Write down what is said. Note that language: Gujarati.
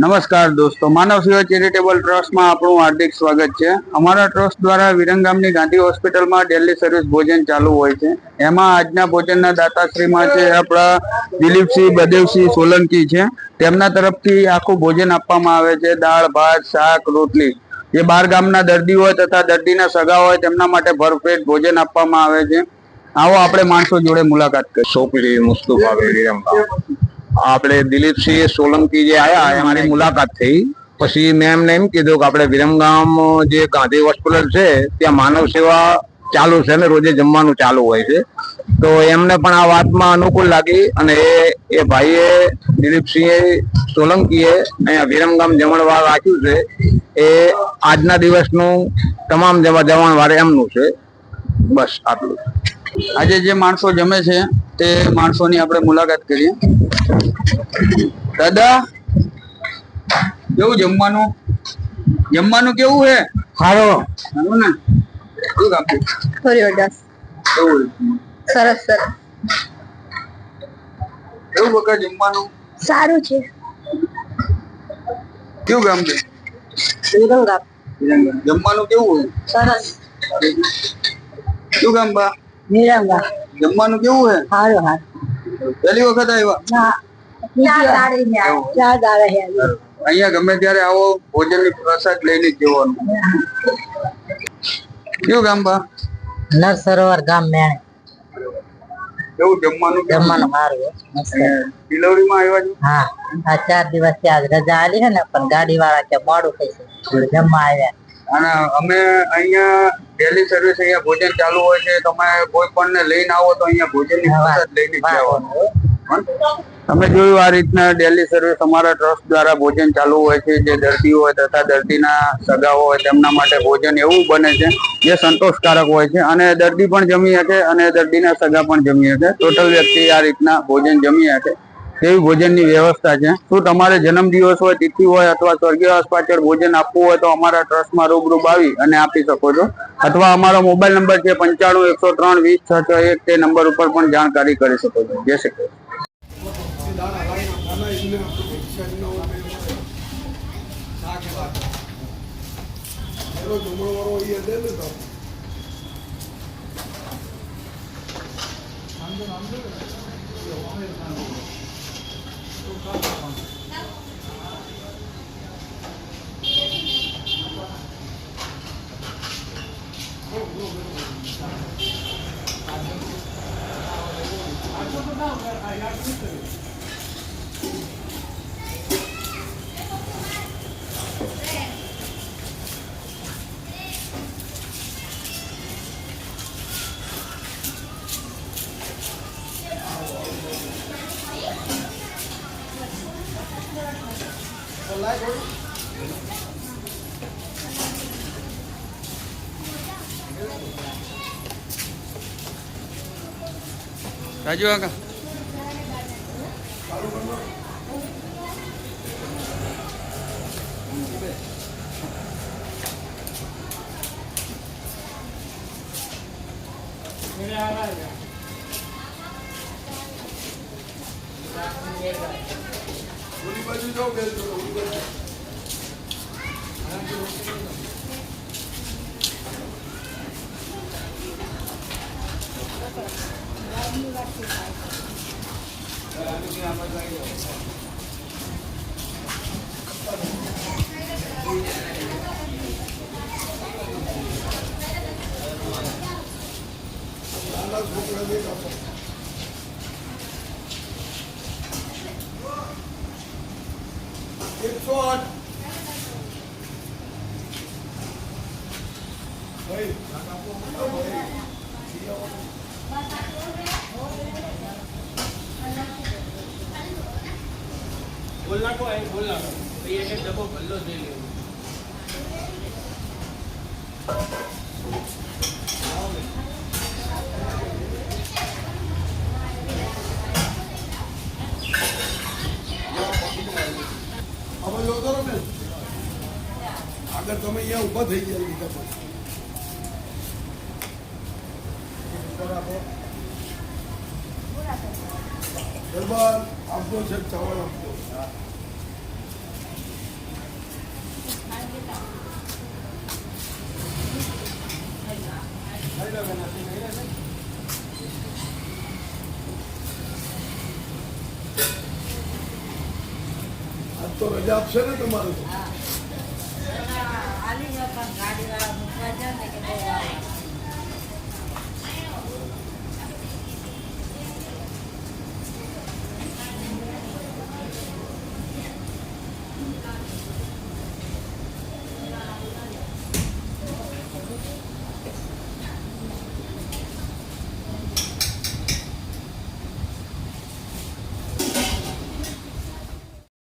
નમસ્કાર દોસ્તો, માનવ સેવા ચેરિટેબલ ટ્રસ્ટમાં આપણું હાર્દિક સ્વાગત છે। અમારા ટ્રસ્ટ દ્વારા વિરંગામની ગાંધી હોસ્પિટલમાં ડેલી સર્વિસ ભોજન ચાલુ હોય છે। એમાં આજના ભોજનના દાતાશ્રીમાં છે આપણા દિલીપસિંહ બદેવસિંહ સોલંકી છે। તેમના તરફથી આખું ભોજન આપવામાં આવે છે। દાળ, ભાત, શાક, રોટલી। જે 12 ગામના દર્દી હોય તથા દર્દીના સગા હોય તેમના માટે ભરપેટ ભોજન આપવામાં આવે છે। આવો આપણે માણસો જોડે મુલાકાત કરી। સોપડી મુસ્તુફા વિરમગામ આપણે દિલીપસિંહ સોલંકી જે આયા અમારી મુલાકાત થઈ। પછી મેં એમને એમ કીધું કે આપણે વિરમગામ જે ગાંધી હોસ્પિટલ છે ત્યાં માનવ સેવા ચાલુ છે ને રોજે જમવાનું ચાલુ હોય છે। તો એમને પણ આ વાતમાં અનુકૂળ લાગી અને એ ભાઈએ દિલીપસિંહ સોલંકીએ અહીંયા વિરમગામ જમણવાર રાખ્યું છે। એ આજના દિવસનું તમામ જમણવાર એમનું છે। બસ આટલું। આજે જે માણસો જમે છે તે માણસોની આપણે મુલાકાત કરીએ। દાદા, કેવું જમવાનું કેવું છે? સારું ને સરસ સરસ કેવું બકા જમવાનું? સારું છે। કેવું ગામ છે? વિરંગામ। જમવાનું કેવું હોય? સરસ। શું ગામ બા? વિરંગામ। જમવાનું કેવું છે? સારું સારું। પહેલી વખત આવ્યા? ચાર દાડે અહીંયા ગમે ત્યારે આવો ભોજનની પ્રસાદ લઈને જ જવાનું। કયું ગામ બા? નર સરોવર ગામ મેણે। કેવું જમવાનું? જમવાનું સારું ડિલિવરીમાં આવ્યા છો? હા, આ 4 દિવસથી આજ રજા આલી છે ને પણ ગાડી વાળા કે મોડું થશે જમવા આવ્યા। અને અમે અહીંયા ડેલી સર્વિસ અહીંયા ભોજન ચાલુ હોય છે। તમે કોઈ પણ ને લઈને આવો તો અહીંયા ભોજનની પ્રસાદ લઈને જ જવાનું। તમે જોયું આ રીતના ડેલી સર્વિસ અમારા ટ્રસ્ટ દ્વારા ભોજન ચાલુ હોય છે। જે દર્દી હોય તથા દર્દીના સગા હોય તેમના માટે ભોજન એવું બને છે જે સંતોષકારક હોય છે અને દર્દી પણ જમી શકે અને દર્દીના સગા પણ જમી શકે। ટોટલ વ્યક્તિ આ રીતના ભોજન જમી શકે તેવી ભોજનની વ્યવસ્થા છે। શું તમારે જન્મદિવસ હોય, તિથિ હોય અથવા સ્વર્ગીયવાસ પાછળ ભોજન આપવું હોય તો અમારા ટ્રસ્ટમાં રૂબરૂ આવી અને આપી શકો છો અથવા અમારો મોબાઈલ નંબર છે 95 103 20 661 તે નંબર ઉપર પણ જાણકારી કરી શકો છો। જય શ્રી કૃષ્ણ। રાજુ કાકા बोलना को है बोलना तो ये एक डब्बो बल्लो दे लियो अगर તમે અહીંયા ઊભા થઈ ગયા લીધા પછી દરબાર આપજો છે ચાવલ આપજો. આજ તો રજા આપશે ને તમારે તો? ગાડી વાળા